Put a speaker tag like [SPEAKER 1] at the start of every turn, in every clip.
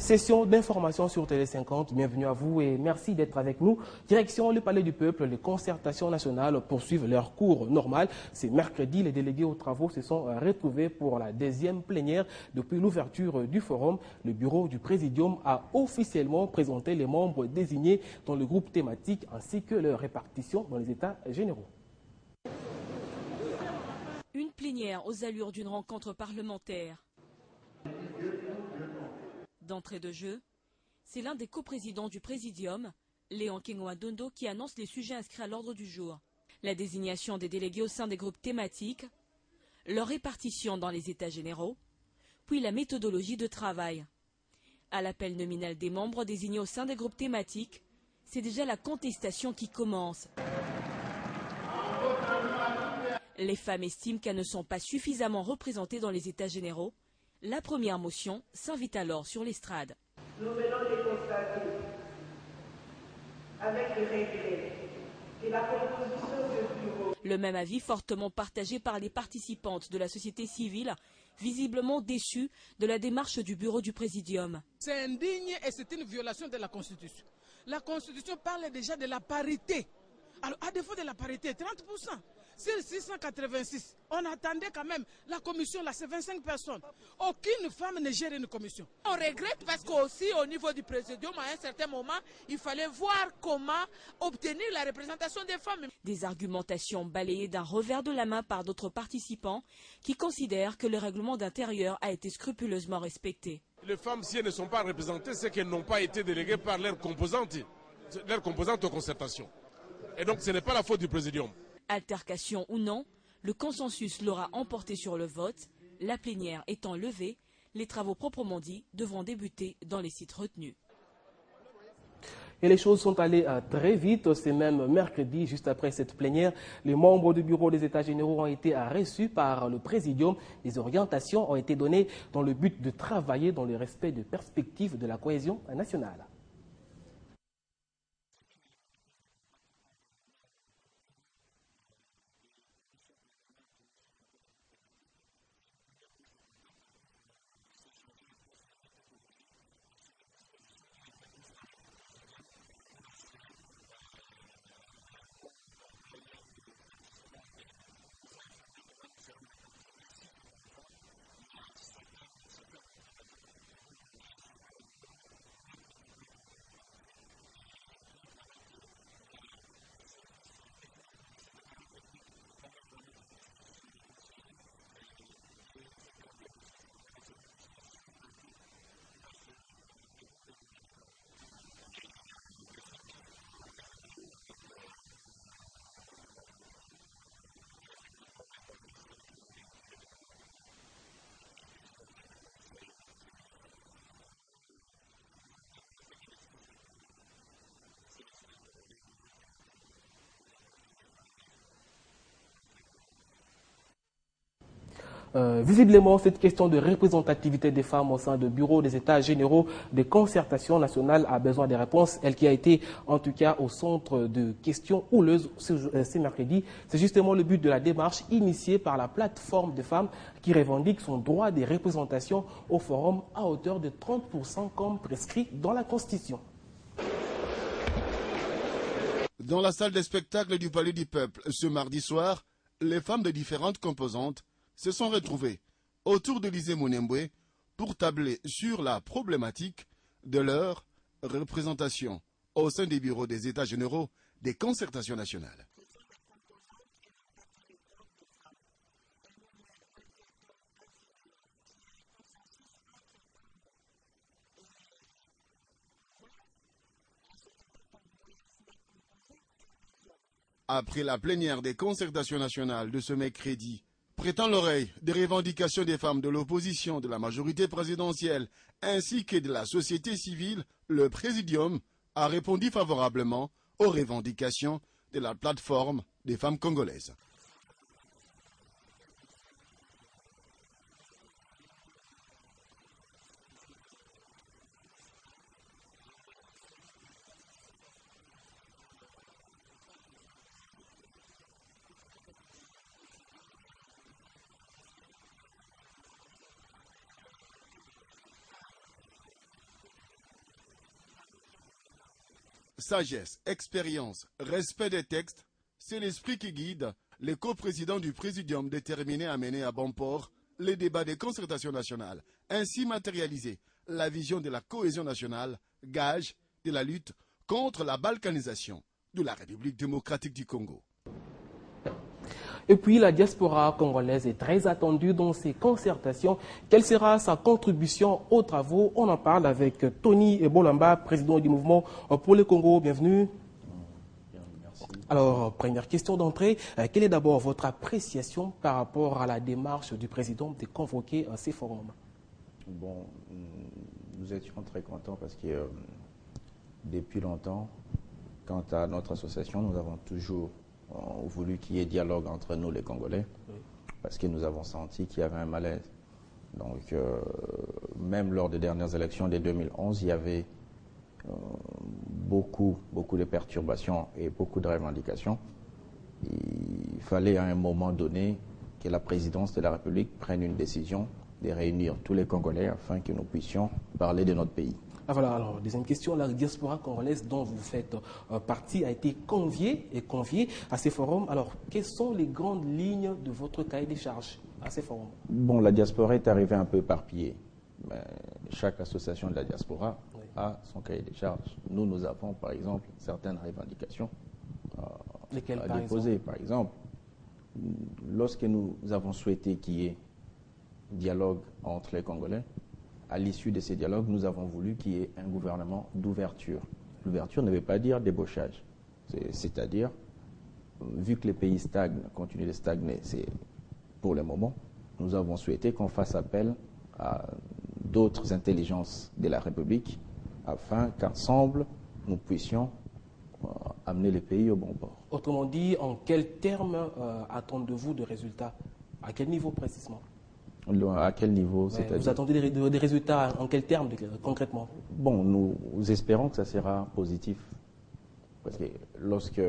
[SPEAKER 1] Session d'information sur Télé 50. Bienvenue à vous et merci d'être avec nous. Direction le Palais du Peuple, les concertations nationales poursuivent leur cours normal. C'est mercredi, les délégués aux travaux se sont retrouvés pour la deuxième plénière depuis l'ouverture du forum. Le bureau du Présidium a officiellement présenté les membres désignés dans le groupe thématique ainsi que leur répartition dans les États généraux.
[SPEAKER 2] Une plénière aux allures d'une rencontre parlementaire. D'entrée de jeu, c'est l'un des coprésidents du Présidium, Léon Kengoa-Dondo, qui annonce les sujets inscrits à l'ordre du jour. La désignation des délégués au sein des groupes thématiques, leur répartition dans les États généraux, puis la méthodologie de travail. À l'appel nominal des membres désignés au sein des groupes thématiques, c'est déjà la contestation qui commence. Les femmes estiment qu'elles ne sont pas suffisamment représentées dans les États généraux. La première motion s'invite alors sur l'estrade.
[SPEAKER 3] Nous venons de constater, avec regret, que la composition du bureau...
[SPEAKER 2] Le même avis fortement partagé par les participantes de la société civile, visiblement déçues de la démarche du bureau du Présidium.
[SPEAKER 4] C'est indigne et c'est une violation de la Constitution. La Constitution parle déjà de la parité. Alors, à défaut de la parité, 30%. Sur 686, on attendait quand même la commission, là, c'est 25 personnes. Aucune femme ne gère une commission.
[SPEAKER 5] On regrette parce qu'aussi au niveau du Présidium, à un certain moment, il fallait voir comment obtenir la représentation des femmes.
[SPEAKER 2] Des argumentations balayées d'un revers de la main par d'autres participants qui considèrent que le règlement d'intérieur a été scrupuleusement respecté.
[SPEAKER 6] Les femmes, si elles ne sont pas représentées, c'est qu'elles n'ont pas été déléguées par leurs composantes aux concertations. Et donc ce n'est pas la faute du Présidium.
[SPEAKER 2] Altercation ou non, le consensus l'aura emporté sur le vote. La plénière étant levée, les travaux proprement dits devront débuter dans les sites retenus.
[SPEAKER 1] Et les choses sont allées très vite. C'est même mercredi, juste après cette plénière, les membres du bureau des États généraux ont été reçus par le Présidium. Les orientations ont été données dans le but de travailler dans le respect des perspectives de la cohésion nationale. Visiblement, cette question de représentativité des femmes au sein du bureau des États généraux des concertations nationales a besoin de réponses. Elle qui a été en tout cas au centre de questions houleuses ce mercredi. C'est justement le but de la démarche initiée par la plateforme de femmes qui revendique son droit de représentation au forum à hauteur de 30% comme prescrit dans la Constitution.
[SPEAKER 7] Dans la salle des spectacles du Palais du Peuple, ce mardi soir, les femmes de différentes composantes se sont retrouvés autour de l'Élysée Mounemboué pour tabler sur la problématique de leur représentation au sein des bureaux des États généraux des concertations nationales. Après la plénière des concertations nationales de ce mercredi, prêtant l'oreille des revendications des femmes de l'opposition, de la majorité présidentielle ainsi que de la société civile, le Présidium a répondu favorablement aux revendications de la plateforme des femmes congolaises. Sagesse, expérience, respect des textes, c'est l'esprit qui guide les coprésidents du Présidium déterminés à mener à bon port les débats des concertations nationales, ainsi matérialiser la vision de la cohésion nationale, gage de la lutte contre la balkanisation de la République démocratique du Congo.
[SPEAKER 1] Et puis la diaspora congolaise est très attendue dans ces concertations. Quelle sera sa contribution aux travaux? On en parle avec Tony Bolamba, président du mouvement pour le Congo. Bienvenue.
[SPEAKER 8] Merci.
[SPEAKER 1] Alors, première question d'entrée. Quelle est d'abord votre appréciation par rapport à la démarche du président de convoquer ces forums?
[SPEAKER 8] Bon, nous étions très contents parce que depuis longtemps, quant à notre association, nous avons toujours voulu qu'il y ait dialogue entre nous, les Congolais, parce que nous avons senti qu'il y avait un malaise. Donc, même lors des dernières élections de 2011, il y avait beaucoup de perturbations et beaucoup de revendications. Il fallait à un moment donné que la présidence de la République prenne une décision de réunir tous les Congolais afin que nous puissions parler de notre pays.
[SPEAKER 1] Ah voilà, alors deuxième question, la diaspora congolaise dont vous faites partie a été conviée à ces forums. Alors, quelles sont les grandes lignes de votre cahier des charges à ces forums?
[SPEAKER 8] Bon, la diaspora est arrivée un peu éparpillée. Mais chaque association de la diaspora a son cahier des charges. Nous avons par exemple certaines revendications à déposer. Par exemple, lorsque nous avons souhaité qu'il y ait dialogue entre les Congolais, à l'issue de ces dialogues, nous avons voulu qu'il y ait un gouvernement d'ouverture. L'ouverture ne veut pas dire débauchage. C'est-à-dire, vu que les pays stagnent, continuent de stagner, c'est pour le moment, nous avons souhaité qu'on fasse appel à d'autres intelligences de la République afin qu'ensemble, nous puissions amener les pays au bon port.
[SPEAKER 1] Autrement dit, en quels termes attendez-vous de résultats? À quel niveau précisément?
[SPEAKER 8] À quel niveau?
[SPEAKER 1] Vous attendez des résultats en quels termes concrètement?
[SPEAKER 8] Bon, nous espérons que ça sera positif. Parce que lorsque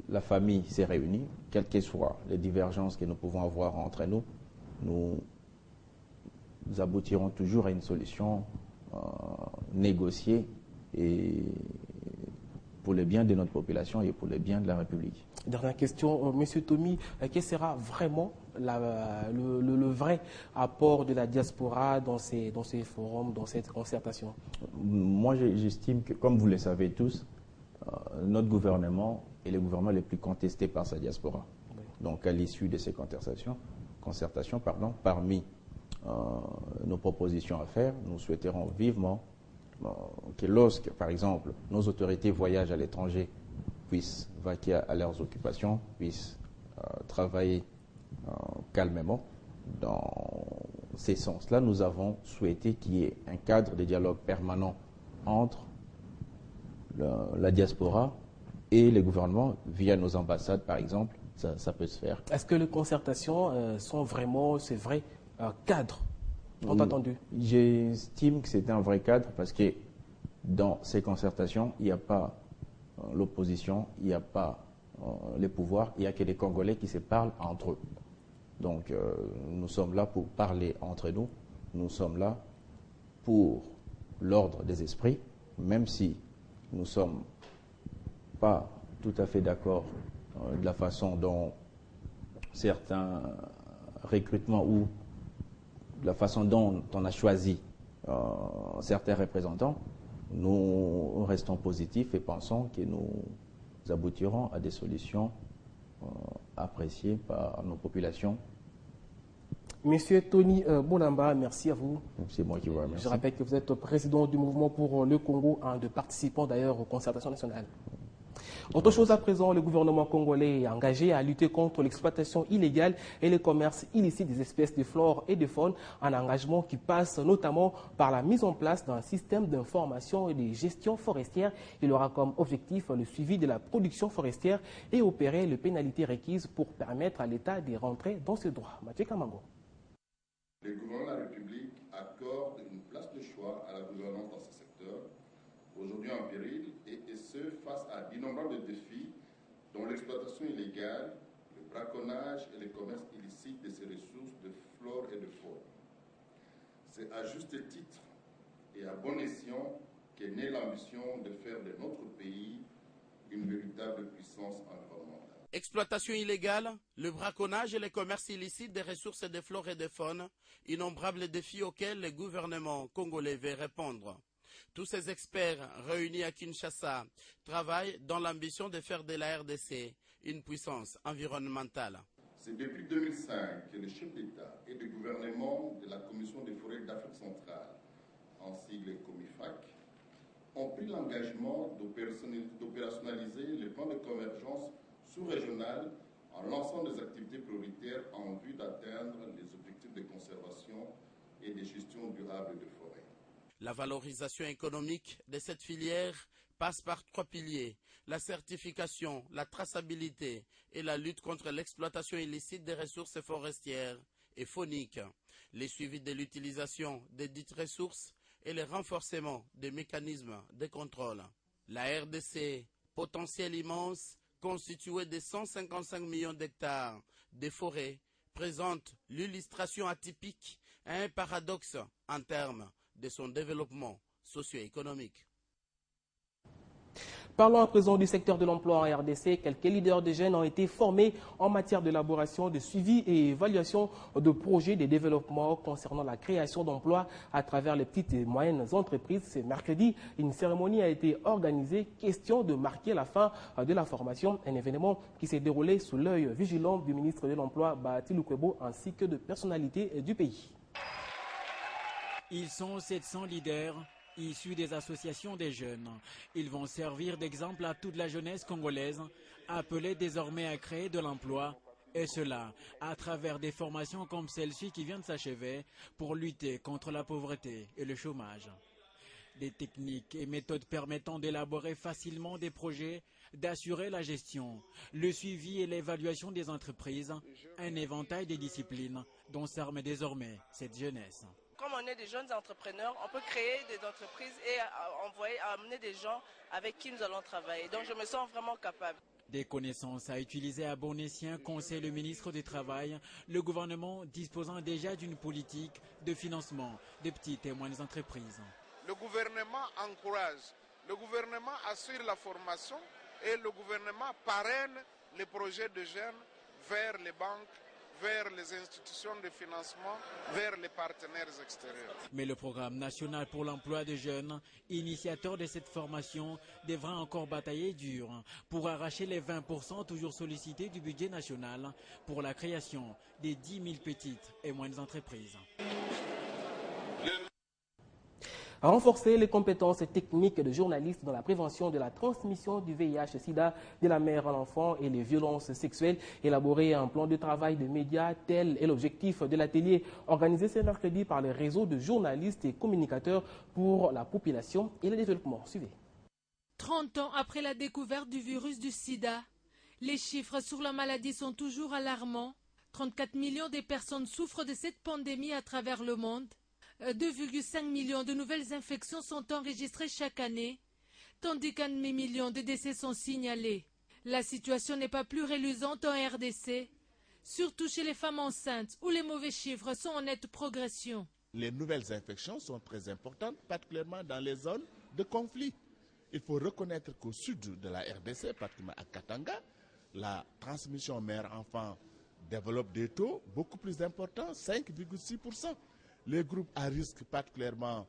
[SPEAKER 8] la famille s'est réunie, quelles que soient les divergences que nous pouvons avoir entre nous, nous aboutirons toujours à une solution négociée et pour le bien de notre population et pour le bien de la République.
[SPEAKER 1] Dernière question, Monsieur Tommy, quel sera vraiment le vrai apport de la diaspora dans ces forums, dans cette concertation?
[SPEAKER 8] Moi, j'estime que, comme vous le savez tous, notre gouvernement est le gouvernement le plus contesté par sa diaspora. Oui. Donc, à l'issue de ces concertations, parmi nos propositions à faire, nous souhaiterons vivement que lorsque, par exemple, nos autorités voyagent à l'étranger, puissent vaquer à leurs occupations, puissent travailler calmement. Dans ces sens-là, nous avons souhaité qu'il y ait un cadre de dialogue permanent entre la diaspora et les gouvernements, via nos ambassades, par exemple. Ça peut se faire.
[SPEAKER 1] Est-ce que les concertations sont vraiment, c'est vrai, cadre attendu?
[SPEAKER 8] J'estime que c'est un vrai cadre parce que dans ces concertations, il n'y a pas l'opposition, il n'y a pas les pouvoirs, il n'y a que les Congolais qui se parlent entre eux. Donc nous sommes là pour parler entre nous, nous sommes là pour l'ordre des esprits, même si nous ne sommes pas tout à fait d'accord de la façon dont certains recrutements ou de la façon dont on a choisi certains représentants, nous restons positifs et pensons que nous aboutirons à des solutions appréciées par nos populations.
[SPEAKER 1] Monsieur Tony Bolamba, merci à vous.
[SPEAKER 8] C'est moi qui vous remercie.
[SPEAKER 1] Je rappelle que vous êtes président du mouvement pour le Congo, un de participants d'ailleurs aux concertations nationales. Autre chose à présent, le gouvernement congolais est engagé à lutter contre l'exploitation illégale et le commerce illicite des espèces de flore et de faune, un engagement qui passe notamment par la mise en place d'un système d'information et de gestion forestière. Il aura comme objectif le suivi de la production forestière et opérer les pénalités requises pour permettre à l'État de rentrer dans ce droit. Mathieu Kamango.
[SPEAKER 9] Le gouvernement de la République accorde une place de choix à la gouvernance dans ce secteur, aujourd'hui en péril, et ce, face à d'innombrables défis, dont l'exploitation illégale, le braconnage et le commerce illicite de ces ressources de flore et de faune. C'est à juste titre et à bon escient qu'est née l'ambition de faire de notre pays une véritable puissance environnementale.
[SPEAKER 10] Exploitation illégale, le braconnage et le commerce illicite des ressources de flore et de faune, innombrables défis auxquels le gouvernement congolais veut répondre. Tous ces experts réunis à Kinshasa travaillent dans l'ambition de faire de la RDC une puissance environnementale.
[SPEAKER 9] C'est depuis 2005 que les chefs d'État et de gouvernement de la Commission des forêts d'Afrique centrale, en sigle COMIFAC, ont pris l'engagement d'opérationnaliser le plan de convergence sous-régional en lançant des activités prioritaires en vue d'atteindre les objectifs de conservation et de gestion durable de forêts.
[SPEAKER 10] La valorisation économique de cette filière passe par 3 piliers: la certification, la traçabilité et la lutte contre l'exploitation illicite des ressources forestières et fauniques, les suivis de l'utilisation des dites ressources et le renforcement des mécanismes de contrôle. La RDC, potentiel immense, constitué de 155 millions d'hectares de forêts, présente l'illustration atypique à un paradoxe en termes de son développement socio-économique.
[SPEAKER 1] Parlons à présent du secteur de l'emploi en RDC. Quelques leaders de jeunes ont été formés en matière d'élaboration, de suivi et évaluation de projets de développement concernant la création d'emplois à travers les petites et moyennes entreprises. Ce mercredi, une cérémonie a été organisée, question de marquer la fin de la formation, un événement qui s'est déroulé sous l'œil vigilant du ministre de l'Emploi, Bahati Lukwebo, ainsi que de personnalités du pays.
[SPEAKER 11] Ils sont 700 leaders issus des associations des jeunes. Ils vont servir d'exemple à toute la jeunesse congolaise, appelée désormais à créer de l'emploi, et cela à travers des formations comme celle-ci qui vient de s'achever pour lutter contre la pauvreté et le chômage. Des techniques et méthodes permettant d'élaborer facilement des projets, d'assurer la gestion, le suivi et l'évaluation des entreprises, un éventail de disciplines dont s'arme désormais cette jeunesse.
[SPEAKER 12] Comme on est des jeunes entrepreneurs, on peut créer des entreprises et amener des gens avec qui nous allons travailler. Donc je me sens vraiment capable.
[SPEAKER 11] Des connaissances à utiliser à bon escient, conseille le ministre du Travail, le gouvernement disposant déjà d'une politique de financement des petites et moyennes entreprises.
[SPEAKER 13] Le gouvernement encourage, le gouvernement assure la formation et le gouvernement parraine les projets de jeunes vers les banques, vers les institutions de financement, vers les partenaires extérieurs.
[SPEAKER 11] Mais le programme national pour l'emploi des jeunes, initiateur de cette formation, devra encore batailler dur pour arracher les 20% toujours sollicités du budget national pour la création des 10 000 petites et moyennes entreprises.
[SPEAKER 1] Renforcer les compétences techniques de journalistes dans la prévention de la transmission du VIH-Sida de la mère à l'enfant et les violences sexuelles. Élaborer un plan de travail de médias, tel est l'objectif de l'atelier organisé ce mercredi par les réseaux de journalistes et communicateurs pour la population et le développement. Suivez.
[SPEAKER 2] 30 ans après la découverte du virus du sida, les chiffres sur la maladie sont toujours alarmants. 34 millions de personnes souffrent de cette pandémie à travers le monde. 2,5 millions de nouvelles infections sont enregistrées chaque année, tandis qu'un demi-million de décès sont signalés. La situation n'est pas plus reluisante en RDC, surtout chez les femmes enceintes, où les mauvais chiffres sont en nette progression.
[SPEAKER 14] Les nouvelles infections sont très importantes, particulièrement dans les zones de conflit. Il faut reconnaître qu'au sud de la RDC, particulièrement à Katanga, la transmission mère-enfant développe des taux beaucoup plus importants, 5,6%. Les groupes à risque, particulièrement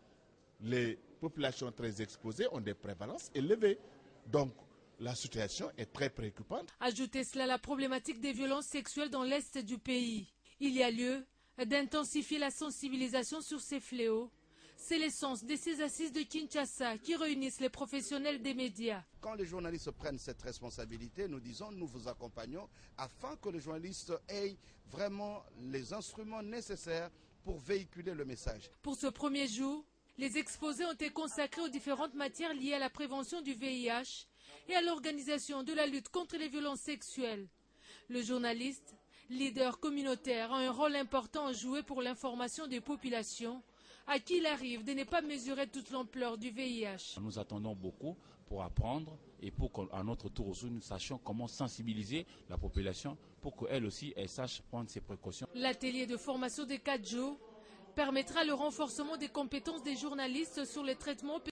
[SPEAKER 14] les populations très exposées, ont des prévalences élevées. Donc, la situation est très préoccupante.
[SPEAKER 2] Ajoutez cela la problématique des violences sexuelles dans l'est du pays. Il y a lieu d'intensifier la sensibilisation sur ces fléaux. C'est l'essence de ces assises de Kinshasa qui réunissent les professionnels des médias.
[SPEAKER 15] Quand les journalistes prennent cette responsabilité, nous disons, nous vous accompagnons afin que les journalistes aient vraiment les instruments nécessaires pour véhiculer le message.
[SPEAKER 2] Pour ce premier jour, les exposés ont été consacrés aux différentes matières liées à la prévention du VIH et à l'organisation de la lutte contre les violences sexuelles. Le journaliste, leader communautaire, a un rôle important à jouer pour l'information des populations, à qui il arrive de ne pas mesurer toute l'ampleur du VIH.
[SPEAKER 16] Nous attendons beaucoup pour apprendre et pour qu'à notre tour aussi nous sachions comment sensibiliser la population pour qu'elle aussi elle sache prendre ses précautions.
[SPEAKER 2] L'atelier de formation des 4 jours permettra le renforcement des compétences des journalistes sur les traitements